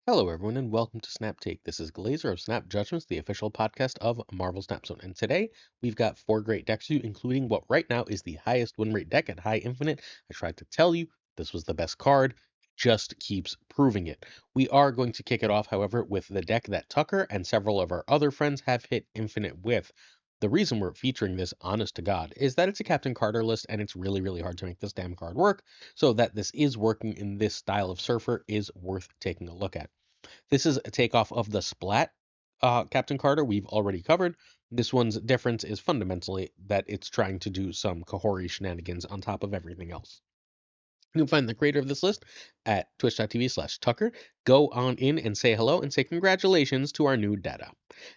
Hello, everyone, and welcome to Snap Take. This is Glazer of Snap Judgments, the official podcast of Marvel Snap Zone. And today we've got four great decks for you, including what right now is the highest win rate deck at High Infinite. I tried to tell you this was the best card, just keeps proving it. We are going to kick it off, however, with the deck that Tucker and several of our other friends have hit Infinite with. The reason we're featuring this, honest to God, is that it's a Captain Carter list and it's really, really hard to make this damn card work. So that this is working in this style of Surfer is worth taking a look at. This is a takeoff of the Splat Captain Carter we've already covered. This one's difference is fundamentally that it's trying to do some Kahhori shenanigans on top of everything else. You can find the creator of this list at twitch.tv/Tucker. Go on in and say hello and say congratulations to our new data.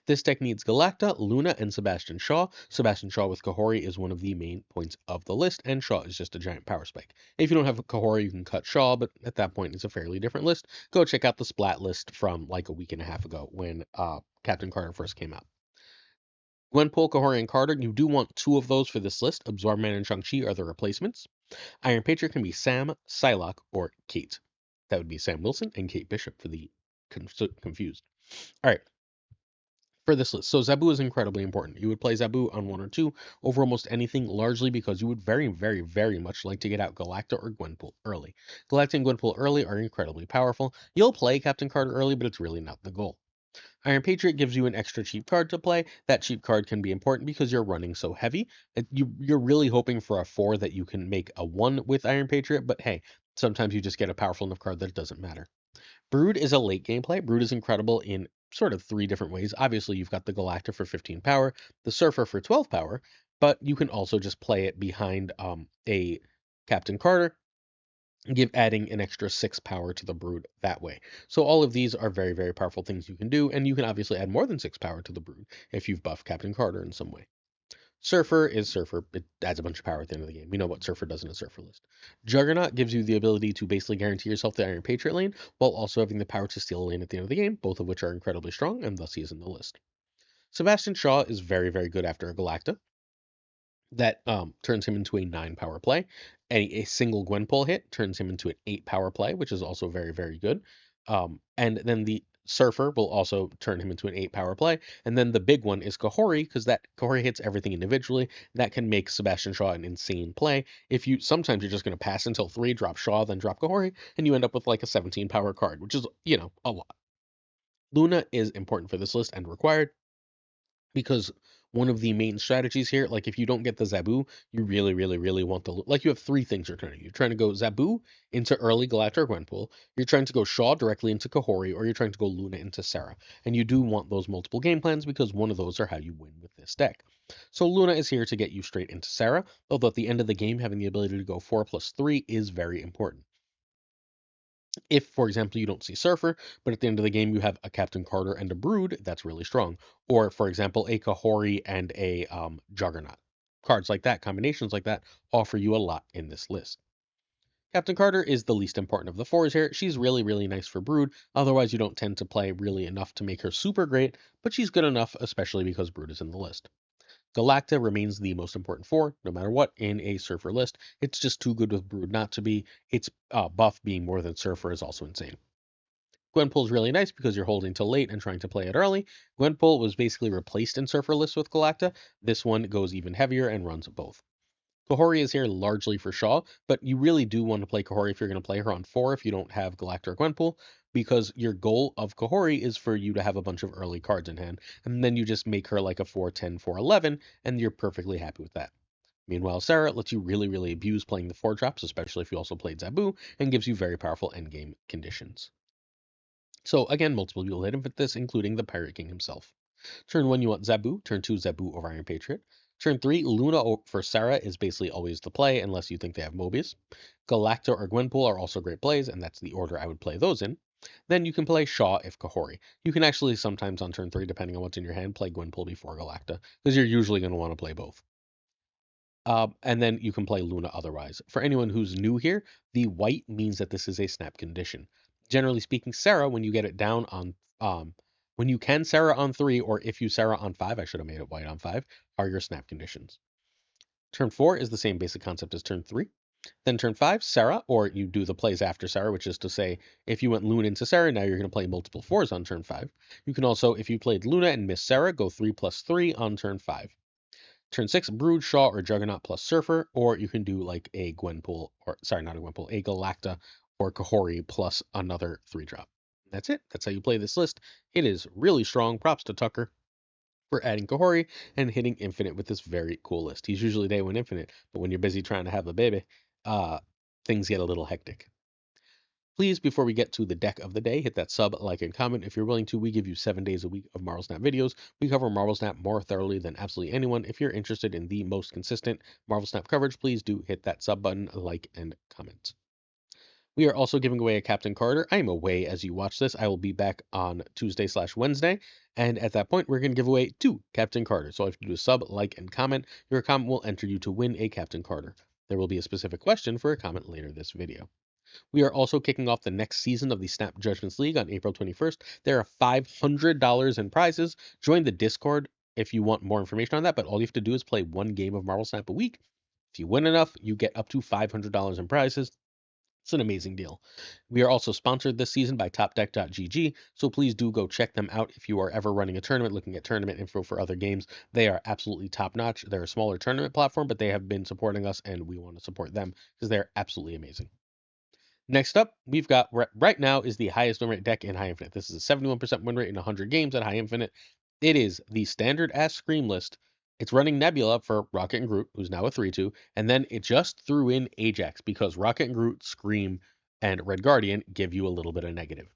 This deck needs Galacta, Luna, and Sebastian Shaw. Sebastian Shaw with Kahhori is one of the main points of the list, and Shaw is just a giant power spike. If you don't have Kahhori, you can cut Shaw, but at that point, it's a fairly different list. Go check out the Splat list from like a week and a half ago when Captain Carter first came out. Gwenpool, Kahhori, and Carter, you do want two of those for this list. Absorbman and Shang-Chi are the replacements. Iron Patriot can be Sam, Psylocke, or Kate. That would be Sam Wilson and Kate Bishop for the confused. All right, for this list. So Zabu is incredibly important. You would play Zabu on one or two over almost anything, largely because you would very, very, very much like to get out Galacta or Gwenpool early. Galacta and Gwenpool early are incredibly powerful. You'll play Captain Carter early, but it's really not the goal. Iron Patriot gives you an extra cheap card to play. That cheap card can be important because you're running so heavy. You're really hoping for a 4 that you can make a 1 with Iron Patriot, but hey, sometimes you just get a powerful enough card that it doesn't matter. Brood is a late game play. Brood is incredible in sort of three different ways. Obviously, you've got the Galacta for 15 power, the Surfer for 12 power, but you can also just play it behind a Captain Carter, adding an extra 6 power to the Brood that way. So all of these are very, very powerful things you can do, and you can obviously add more than 6 power to the Brood if you've buffed Captain Carter in some way. Surfer is Surfer. It adds a bunch of power at the end of the game. We know what Surfer does in a Surfer list. Juggernaut gives you the ability to basically guarantee yourself the Iron Patriot lane, while also having the power to steal a lane at the end of the game, both of which are incredibly strong, and thus he is in the list. Sebastian Shaw is very, very good after a Galacta. That turns him into a 9 power play. A single Gwenpool hit turns him into an 8 power play, which is also very, very good. And then the Surfer will also turn him into an 8 power play. And then the big one is Kahhori, because that Kahhori hits everything individually. That can make Sebastian Shaw an insane play. If you sometimes you're just going to pass until 3, drop Shaw, then drop Kahhori, and you end up with like a 17 power card, which is, a lot. Luna is important for this list and required because one of the main strategies here, like if you don't get the Zabu, you really, really, really want like you have three things you're trying to do. You're trying to go Zabu into early Galacta or Gwenpool, you're trying to go Shaw directly into Kahhori, or you're trying to go Luna into Sarah. And you do want those multiple game plans because one of those are how you win with this deck. So Luna is here to get you straight into Sarah, although at the end of the game, having the ability to go 4+3 is very important. If, for example, you don't see Surfer, but at the end of the game you have a Captain Carter and a Brood, that's really strong. Or, for example, a Kahhori and a Juggernaut. Cards like that, combinations like that, offer you a lot in this list. Captain Carter is the least important of the fours here. She's really, really nice for Brood. Otherwise, you don't tend to play really enough to make her super great, but she's good enough, especially because Brood is in the list. Galacta remains the most important 4, no matter what, in a Surfer list. It's just too good with Brood not to be. Its buff being more than Surfer is also insane. Gwenpool is really nice because you're holding till late and trying to play it early. Gwenpool was basically replaced in Surfer lists with Galacta. This one goes even heavier and runs both. Kahhori is here largely for Shaw, but you really do want to play Kahhori if you're going to play her on 4 if you don't have Galacta or Gwenpool, because your goal of Kahhori is for you to have a bunch of early cards in hand, and then you just make her like a 4-10, 4-11, and you're perfectly happy with that. Meanwhile, Sarah lets you really, really abuse playing the 4 drops, especially if you also played Zabu, and gives you very powerful endgame conditions. So again, multiple people hit him with this, including the Pirate King himself. Turn 1, you want Zabu. Turn 2, Zabu over Iron Patriot. Turn 3, Luna for Sarah is basically always the play, unless you think they have Mobius. Galacta or Gwenpool are also great plays, and that's the order I would play those in. Then you can play Shaw if Kahhori. You can actually sometimes on turn 3, depending on what's in your hand, play Gwenpool before Galacta, because you're usually going to want to play both. And then you can play Luna otherwise. For anyone who's new here, the white means that this is a snap condition. Generally speaking, Sarah, when you get it down on, when you can Sarah on 3, or if you Sarah on 5, I should have made it white on 5, are your snap conditions. Turn 4 is the same basic concept as turn 3. Then turn 5, Sarah, or you do the plays after Sarah, which is to say, if you went Luna into Sarah, now you're going to play multiple 4s on turn 5. You can also, if you played Luna and missed Sarah, go 3+3 on turn 5. Turn 6, Brood, Shaw, or Juggernaut plus Surfer, or you can do like a Gwenpool, or sorry, not a Gwenpool, a Galacta or Kahhori plus another 3-drop. That's it. That's how you play this list. It is really strong. Props to Tucker for adding Kahhori and hitting Infinite with this very cool list. He's usually day 1 Infinite, but when you're busy trying to have a baby, uh, things get a little hectic. Please, before we get to the deck of the day, hit that sub, like, and comment. If you're willing to, we give you 7 days a week of Marvel Snap videos. We cover Marvel Snap more thoroughly than absolutely anyone. If you're interested in the most consistent Marvel Snap coverage, please do hit that sub button, like, and comment. We are also giving away a Captain Carter. I am away as you watch this. I will be back on Tuesday/Wednesday. And at that point, we're going to give away 2 Captain Carters. So if you do a sub, like, and comment, your comment will enter you to win a Captain Carter. There will be a specific question for a comment later this video. We are also kicking off the next season of the Snap Judgments League on April 21st. There are $500 in prizes. Join the Discord if you want more information on that, but all you have to do is play 1 game of Marvel Snap a week. If you win enough, you get up to $500 in prizes. It's an amazing deal. We are also sponsored this season by TopDeck.gg, so please do go check them out if you are ever running a tournament, looking at tournament info for other games. They are absolutely top notch. They're a smaller tournament platform, but they have been supporting us, and we want to support them because they're absolutely amazing. Next up, we've got right now is the highest win rate deck in High Infinite. This is a 71% win rate in 100 games at High Infinite. It is the standard ass Scream list. It's running Nebula for Rocket and Groot, who's now a 3/2, and then it just threw in Ajax because Rocket and Groot, Scream, and Red Guardian give you a little bit of negative.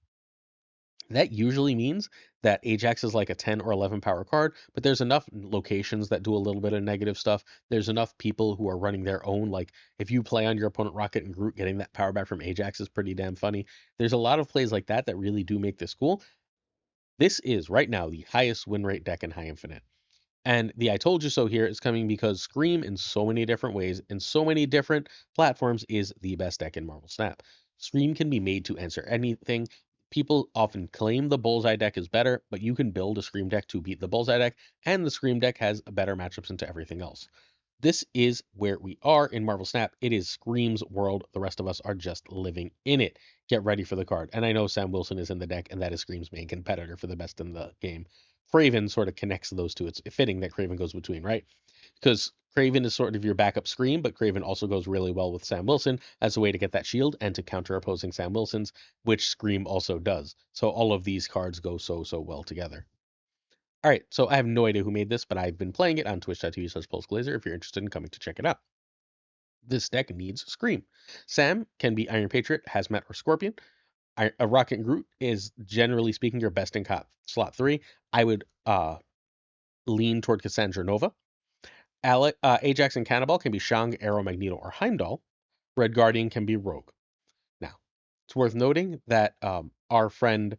That usually means that Ajax is like a 10 or 11 power card, but there's enough locations that do a little bit of negative stuff. There's enough people who are running their own. Like if you play on your opponent Rocket and Groot, getting that power back from Ajax is pretty damn funny. There's a lot of plays like that that really do make this cool. This is right now the highest win rate deck in High Infinite. And the I told you so here is coming because Scream in so many different ways, in so many different platforms, is the best deck in Marvel Snap. Scream can be made to answer anything. People often claim the Bullseye deck is better, but you can build a Scream deck to beat the Bullseye deck, and the Scream deck has better matchups into everything else. This is where we are in Marvel Snap. It is Scream's world. The rest of us are just living in it. Get ready for the card. And I know Sam Wilson is in the deck, and that is Scream's main competitor for the best in the game. Craven sort of connects those two. It's fitting that Craven goes between, right? Because Craven is sort of your backup Scream, but Craven also goes really well with Sam Wilson as a way to get that shield and to counter opposing Sam Wilson's, which Scream also does. So all of these cards go so well together. All right, so I have no idea who made this, but I've been playing it on twitch.tv/PulseGlazer if you're interested in coming to check it out. This deck needs Scream. Sam can be Iron Patriot, Hazmat, or Scorpion. A Rocket and Groot is, generally speaking, your best in slot 3. I would lean toward Cassandra Nova. Ajax and Cannonball can be Shang, Arrow, Magneto, or Heimdall. Red Guardian can be Rogue. Now, it's worth noting that our friend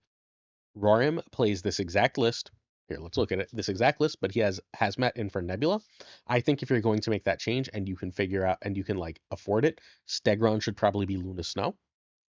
Rorim plays this exact list. Here, let's look at it. This exact list, but he has Hazmat in for Nebula. I think if you're going to make that change and you can figure out and you can like afford it, Stegron should probably be Luna Snow.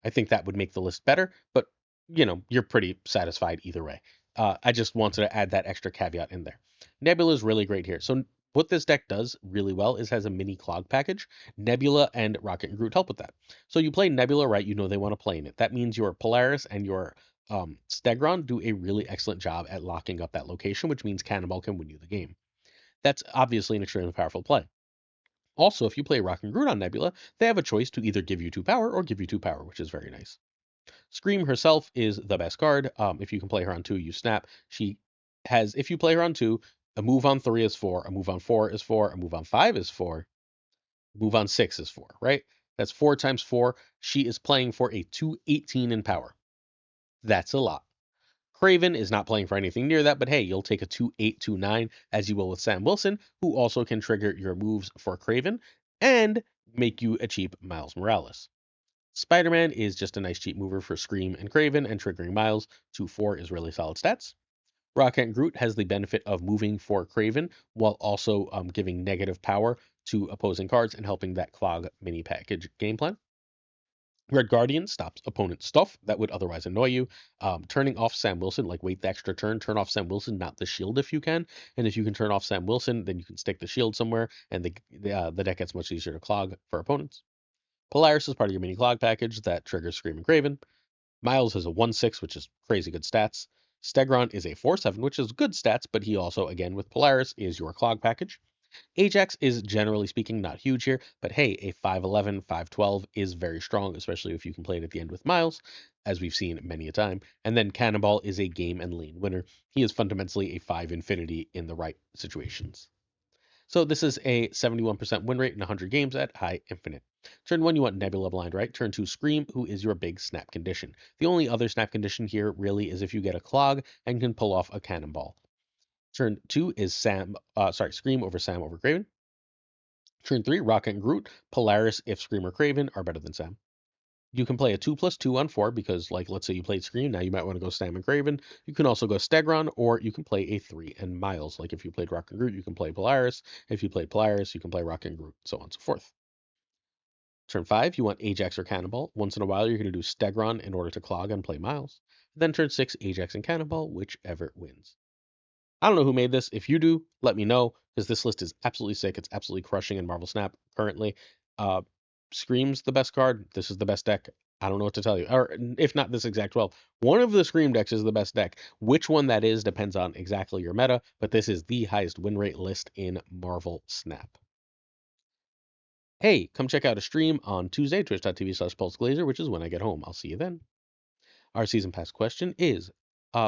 I think that would make the list better, but you're pretty satisfied either way. I just wanted to add that extra caveat in there. Nebula is really great here. So what this deck does really well is has a mini clog package. Nebula and Rocket and Groot help with that. So you play Nebula right, you know they want to play in it. That means your Polaris and your Stegron do a really excellent job at locking up that location, which means Cannonball can win you the game. That's obviously an extremely powerful play. Also, if you play Rock and Groot on Nebula, they have a choice to either give you 2 power or give you 2 power, which is very nice. Scream herself is the best card. If you can play her on 2, you snap. She has, if you play her on 2, a move on 3 is 4, a move on 4 is 4, a move on 5 is 4, move on 6 is 4, right? That's 4 times 4. She is playing for a 218 in power. That's a lot. Craven is not playing for anything near that, but hey, you'll take a 2-8-2-9 as you will with Sam Wilson, who also can trigger your moves for Craven and make you a cheap Miles Morales. Spider-Man is just a nice cheap mover for Scream and Craven, and triggering Miles to 4 is really solid stats. Rocket and Groot has the benefit of moving for Craven while also giving negative power to opposing cards and helping that clog mini package game plan. Red Guardian stops opponent stuff that would otherwise annoy you. Turning off Sam Wilson, like wait the extra turn, turn off Sam Wilson, not the shield if you can. And if you can turn off Sam Wilson, then you can stick the shield somewhere, and the deck gets much easier to clog for opponents. Polaris is part of your mini clog package that triggers Scream and Craven. Miles is a 1/6, which is crazy good stats. Stegron is a 4/7, which is good stats, but he also, again, with Polaris, is your clog package. Ajax is generally speaking not huge here, but hey, a 5/11, 5/12 is very strong, especially if you can play it at the end with Miles, as we've seen many a time. And then Cannonball is a game and lane winner. He is fundamentally a 5 infinity in the right situations. So this is a 71% win rate in 100 games at high infinite. Turn 1, you want Nebula blind right. Turn 2, Scream, who is your big snap condition. The only other snap condition here really is if you get a clog and can pull off a cannonball. Turn 2 is Scream over Sam over Craven. Turn 3, Rocket and Groot. Polaris if Scream or Craven are better than Sam. You can play a 2/2 on 4 because, like, let's say you played Scream, now you might want to go Sam and Craven. You can also go Stegron, or you can play a 3 and Miles. Like, if you played Rocket and Groot, you can play Polaris. If you played Polaris, you can play Rocket and Groot, so on and so forth. Turn 5, you want Ajax or Cannonball. Once in a while, you're going to do Stegron in order to clog and play Miles. Then turn 6, Ajax and Cannonball, whichever wins. I don't know who made this. If you do, let me know, because this list is absolutely sick. It's absolutely crushing in Marvel Snap currently. Uh, Scream's the best card. This is the best deck. I don't know what to tell you. Or if not this exact 12, one of the Scream decks is the best deck. Which one that is depends on exactly your meta, but this is the highest win rate list in Marvel Snap. Hey, come check out a stream on Tuesday, twitch.tv/PulseGlazer, which is when I get home. I'll see you then. Our season pass question is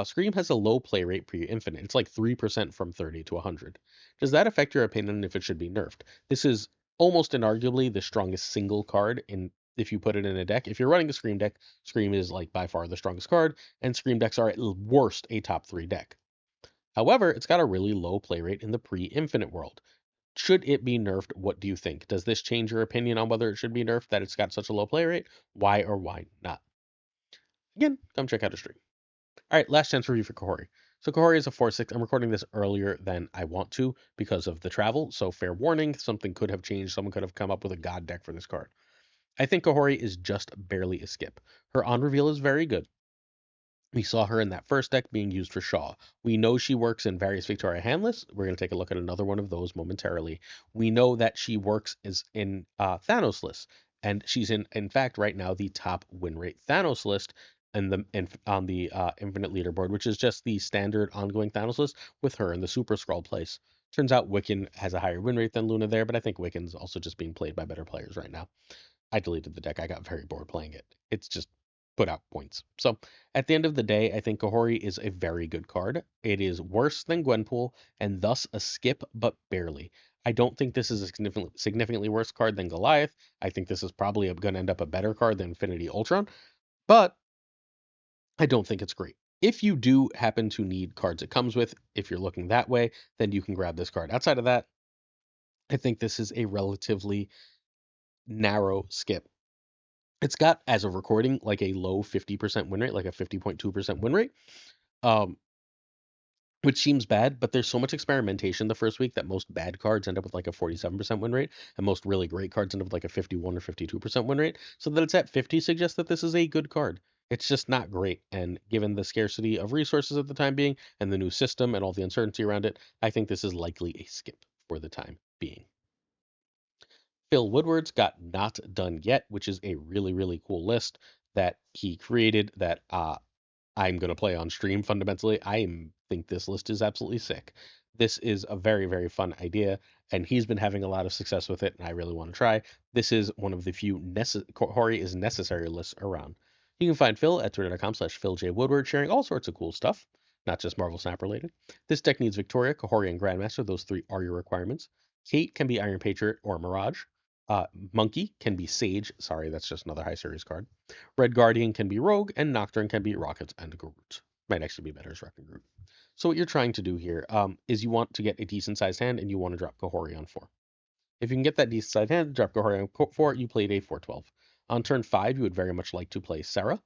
Scream has a low play rate per infinite. It's like 3% from 30 to 100. Does that affect your opinion if it should be nerfed? This is almost inarguably the strongest single card in if you put it in a deck. If you're running a Scream deck, Scream is like by far the strongest card, and Scream decks are at worst a top 3 deck. However, it's got a really low play rate in the pre-infinite world. Should it be nerfed? What do you think? Does this change your opinion on whether it should be nerfed that it's got such a low play rate? Why or why not? Again, come check out a stream. All right, last chance review for Kahhori. So Kahhori is a 4/6. I'm recording this earlier than I want to because of the travel. So fair warning, something could have changed. Someone could have come up with a god deck for this card. I think Kahhori is just barely a skip. Her on reveal is very good. We saw her in that first deck being used for Shaw. We know she works in various Victoria hand lists. We're going to take a look at another one of those momentarily. We know that she works is in Thanos lists, and she's in fact right now the top win rate Thanos list on the Infinite Leaderboard, which is just the standard ongoing Thanos list with her in the Super Scroll place. Turns out Wiccan has a higher win rate than Luna there, but I think Wiccan's also just being played by better players right now. I deleted the deck. I got very bored playing it. It's just put out points. So at the end of the day, I think Kahhori is a very good card. It is worse than Gwenpool and thus a skip, but barely. I don't think this is a significantly worse card than Goliath. I think this is probably going to end up a better card than Infinity Ultron, but I don't think it's great. If you do happen to need cards it comes with, if you're looking that way, then you can grab this card. Outside of that, I think this is a relatively narrow skip. It's got, as of recording, like a low 50% win rate, like a 50.2% win rate, um, which seems bad, but there's so much experimentation the first week that most bad cards end up with like a 47% win rate, and most really great cards end up with like a 51 or 52% win rate. So that it's at 50 suggests that this is a good card. It's just not great, and given the scarcity of resources at the time being, and the new system and all the uncertainty around it, I think this is likely a skip for the time being. Phil Woodward's got Not Done Yet, which is a really, really cool list that he created that I'm going to play on stream fundamentally. Think this list is absolutely sick. This is a very, very fun idea, and he's been having a lot of success with it, and I really want to try. This is one of the few Kahhori is necessary lists around. You can find Phil at twitter.com/PhilJWoodward, sharing all sorts of cool stuff, not just Marvel Snap related. This deck needs Victoria, Kahhori, and Grandmaster. Those 3 are your requirements. Kate can be Iron Patriot or Mirage. Monkey can be Sage. Sorry, that's just another high series card. Red Guardian can be Rogue, and Nocturne can be Rockets and Groot. Might actually be better as Rocket Groot. So what you're trying to do here is you want to get a decent sized hand, and you want to drop Kahhori on 4. If you can get that decent sized hand, drop Kahhori on 4, you played a 4/12. On turn 5, you would very much like to play Sarah,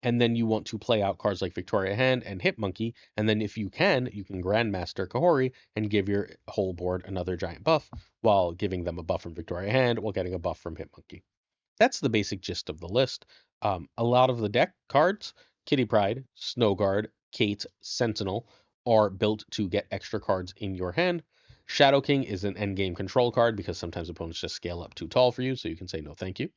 and then you want to play out cards like Victoria Hand and Hit Monkey, and then if you can Grandmaster Kahhori and give your whole board another giant buff while giving them a buff from Victoria Hand while getting a buff from Hit Monkey. That's the basic gist of the list. A lot of the deck cards, Kitty Pryde, Snow Guard, Kate, Sentinel, are built to get extra cards in your hand. Shadow King is an endgame control card because sometimes opponents just scale up too tall for you, so you can say no thank you.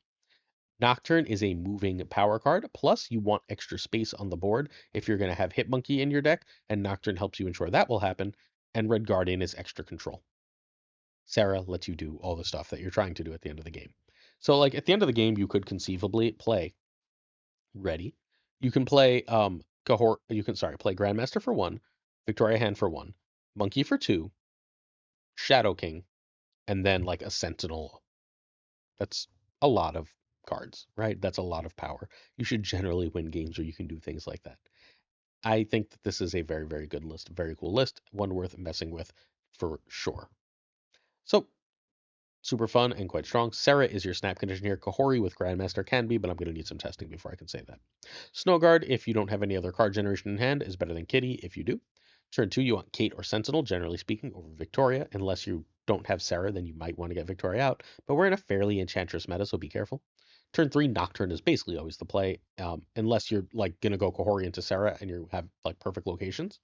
Nocturne is a moving power card, plus you want extra space on the board if you're going to have Hitmonkey in your deck, and Nocturne helps you ensure that will happen, and Red Guardian is extra control. Sarah lets you do all the stuff that you're trying to do at the end of the game. So, like, at the end of the game, you could conceivably play Ready. You can play play Grandmaster for 1, Victoria Hand for 1, Monkey for 2, Shadow King, and then like a Sentinel. That's a lot of cards, right? That's a lot of power. You should generally win games where you can do things like that. I think that this is a very, very good list, very cool list, one worth messing with for sure. So, super fun and quite strong. Sarah is your snap condition here. Kahhori with Grandmaster can be, but I'm going to need some testing before I can say that. Snowguard, if you don't have any other card generation in hand, is better than Kitty if you do. Turn 2, you want Kate or Sentinel, generally speaking, over Victoria. Unless you don't have Sarah, then you might want to get Victoria out. But we're in a fairly Enchantress meta, so be careful. Turn 3, Nocturne is basically always the play, unless you're like going to go Kahhori into Sarah and you have like perfect locations.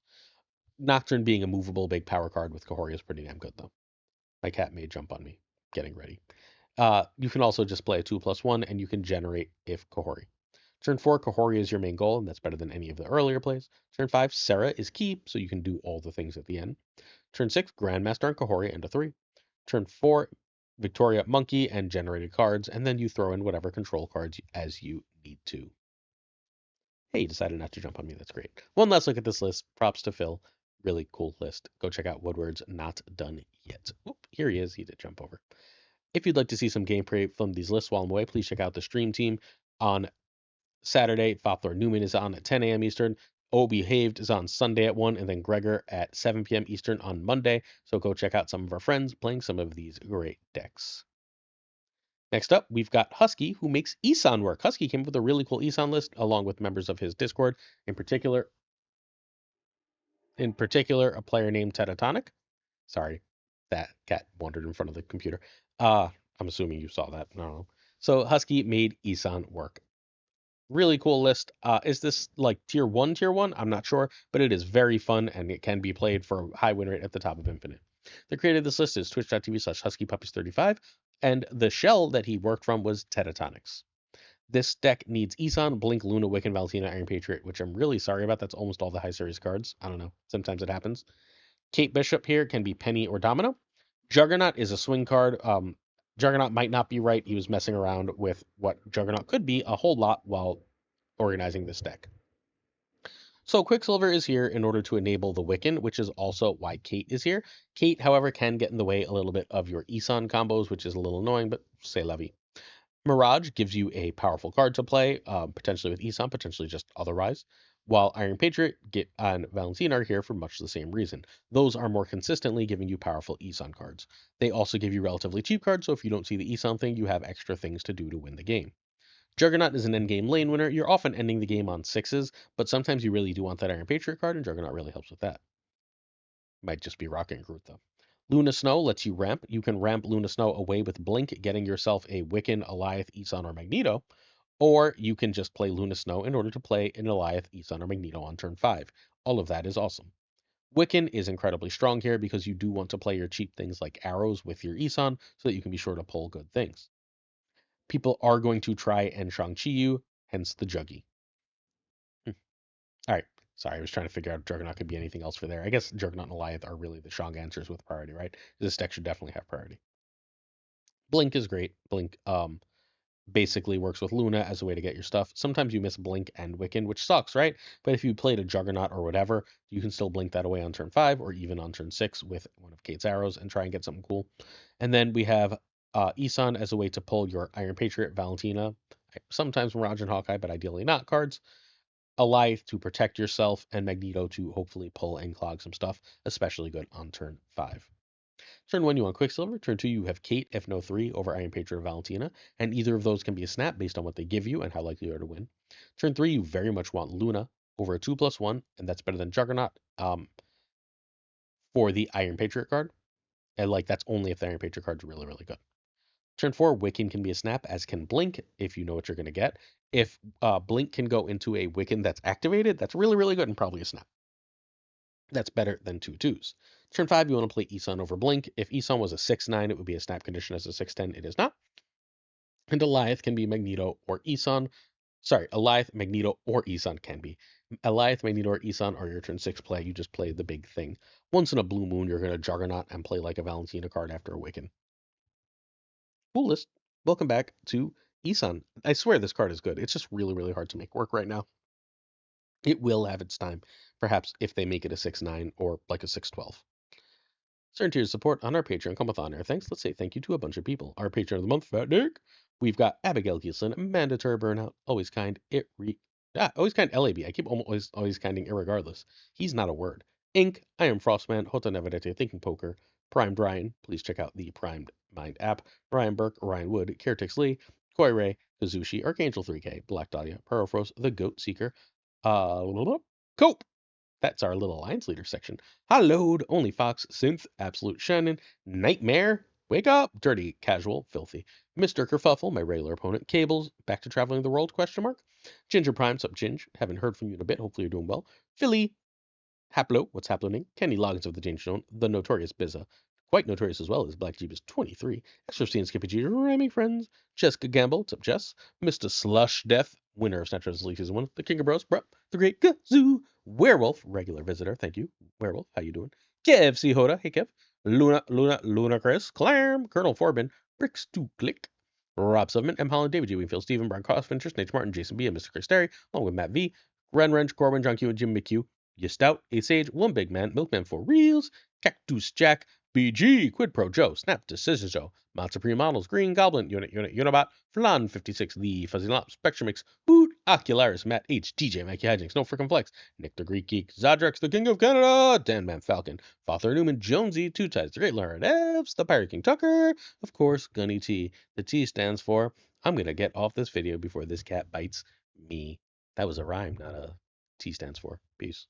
Nocturne being a movable big power card with Kahhori is pretty damn good, though. My cat may jump on me getting ready. You can also just play a 2+1, and you can generate if Kahhori. Turn 4, Kahhori is your main goal, and that's better than any of the earlier plays. Turn 5, Sarah is key, so you can do all the things at the end. Turn 6, Grandmaster and Kahhori, and a 3. Turn 4, Victoria Monkey and generated cards, and then you throw in whatever control cards as you need to. Hey, you decided not to jump on me. That's great. One last look at this list. Props to Phil. Really cool list. Go check out Woodward's Not Done Yet. Oop, here he is. He did jump over. If you'd like to see some gameplay from these lists while I'm away, please check out the stream team on Saturday. Fopler Newman is on at 10 a.m. Eastern. Oh Behaved is on Sunday at 1, and then Gregor at 7 p.m. Eastern on Monday. So go check out some of our friends playing some of these great decks. Next up, we've got Husky, who makes Eson work. Husky came up with a really cool Eson list, along with members of his Discord. In particular, a player named Tetatonic. Sorry, that cat wandered in front of the computer. I'm assuming you saw that. I don't know. So Husky made Eson work. Really cool list. Is this like tier one? I'm not sure, but it is very fun and it can be played for a high win rate at the top of Infinite. The creator of this list is twitch.tv/huskypuppies35, and the shell that he worked from was Tetatonics. This deck needs Eson, Blink, Luna, Wiccan, Valentina, Iron Patriot, which I'm really sorry about. That's almost all the high series cards. I don't know. Sometimes it happens. Kate Bishop here can be Penny or Domino. Juggernaut is a swing card. Juggernaut might not be right. He was messing around with what Juggernaut could be a whole lot while organizing this deck. So Quicksilver is here in order to enable the Wiccan, which is also why Kate is here. Kate, however, can get in the way a little bit of your Eson combos, which is a little annoying, but say la vie. Mirage gives you a powerful card to play, potentially with Eson, potentially just otherwise, while Iron Patriot and Valentina are here for much the same reason. Those are more consistently giving you powerful Eson cards. They also give you relatively cheap cards, so if you don't see the Eson thing, you have extra things to do to win the game. Juggernaut is an endgame lane winner. You're often ending the game on 6s, but sometimes you really do want that Iron Patriot card, and Juggernaut really helps with that. Might just be Rocket and Groot, though. Luna Snow lets you ramp. You can ramp Luna Snow away with Blink, getting yourself a Wiccan, Alioth, Eson, or Magneto, or you can just play Luna Snow in order to play an Alioth, Eson, or Magneto on turn 5. All of that is awesome. Wiccan is incredibly strong here because you do want to play your cheap things like arrows with your Eson so that you can be sure to pull good things. People are going to try and Shang-Chi you, hence the Juggy. All right. Sorry, I was trying to figure out if Juggernaut could be anything else for there. I guess Juggernaut and Alioth are really the Shang answers with priority, right? This deck should definitely have priority. Blink is great. Blink basically works with Luna as a way to get your stuff. Sometimes you miss Blink and Wiccan, which sucks, right? But if you played a Juggernaut or whatever, you can still blink that away on turn 5 or even on turn 6 with one of Kate's arrows and try and get something cool. And then we have Eson as a way to pull your Iron Patriot, Valentina, sometimes Mirage and Hawkeye, but ideally not cards. Alioth to protect yourself, and Magneto to hopefully pull and clog some stuff, especially good on turn 5. Turn 1, you want Quicksilver. Turn 2, you have Kate, if no 3, over Iron Patriot or Valentina, and either of those can be a snap based on what they give you and how likely you are to win. Turn 3, you very much want Luna over a 2+1, and that's better than Juggernaut for the Iron Patriot card. And like that's only if the Iron Patriot card's really, really good. Turn 4, Wiccan can be a snap, as can Blink, if you know what you're going to get. If Blink can go into a Wiccan that's activated, that's really, really good and probably a snap. That's better than 2 2s. Turn 5, you want to play Eson over Blink. If Eson was a 6-9, it would be a snap condition as a 6-10. It is not. And Eliath can be Magneto or Eson. Sorry, Eliath, Magneto, or Eson can be. Eliath, Magneto, or Eson are your turn 6 play. You just play the big thing. Once in a blue moon, you're going to Juggernaut and play like a Valentina card after Awaken. Cool list. Welcome back to Eson. I swear this card is good. It's just really, really hard to make work right now. It will have its time, perhaps if they make it a 6-9 or like a 6-12. Certain tiers of support on our Patreon come with honor. Thanks. Let's say thank you to a bunch of people. Our Patreon of the month, Fat Dick. We've got Abigail Gieslin, Mandatory Burnout, Always Kind, Always Kind LAB. I keep always kinding irregardless. He's not a word. Ink, I am Frostman, Hota Nevedete, Thinking Poker, Primed Ryan. Please check out the Primed Mind app. Ryan Burke, Ryan Wood, Caretix Lee, Koi Ray, Kazushi, Archangel 3K, Black Dahlia, Perofros, The Goat Seeker, Cope. That's our little alliance leader section. Hallowed, Only Fox, Synth, Absolute Shannon, Nightmare, Wake Up, Dirty, Casual, Filthy, Mr. Kerfuffle, my regular opponent, Cables, Back to Traveling the World, question mark, Ginger Prime, sup Ginge, haven't heard from you in a bit, hopefully you're doing well, Philly, Haplo, what's happening, Kenny Loggins of the Danger Zone, The Notorious Bizza, quite notorious as well as Black Jeep is 23, Extra C and Skippy G, Remy Friends, Jessica Gamble, what's up Jess, Mr. Slush Death, winner of Snapchat League Season 1, The King of Bros, Bruh, The Great Gazoo, Werewolf, regular visitor, thank you. Werewolf, how you doing? Kev C. Hoda, hey Kev. Luna Chris, Clam, Colonel Forbin, Bricks to Click, Rob Subman, M. Holland, David G. Wingfield, Stephen, Brian Crossfincher, Nate Martin, Jason B., and Mr. Chris Terry, along with Matt V., Ren Wrench, Corbin, John Q, and Jim McHugh, You Stout, A Sage, One Big Man, Milkman for Reels, Cactus Jack, BG, Quid Pro Joe, Snap, Decision Joe, Mod Supreme Models, Green Goblin, Unibot, Flan 56, The Fuzzy Lop, Spectrum Mix, Hoot, Ocularis, Matt H, DJ, Mikey Hijinks, No Frickin' Flex, Nick the Greek Geek, Zodrex, the King of Canada, Dan Man Falcon, Father Newman, Jonesy, Two Ties, the Great Lauren Evs, the Pirate King Tucker, of course, Gunny T. The T stands for, I'm gonna get off this video before this cat bites me. That was a rhyme, not a T stands for. Peace.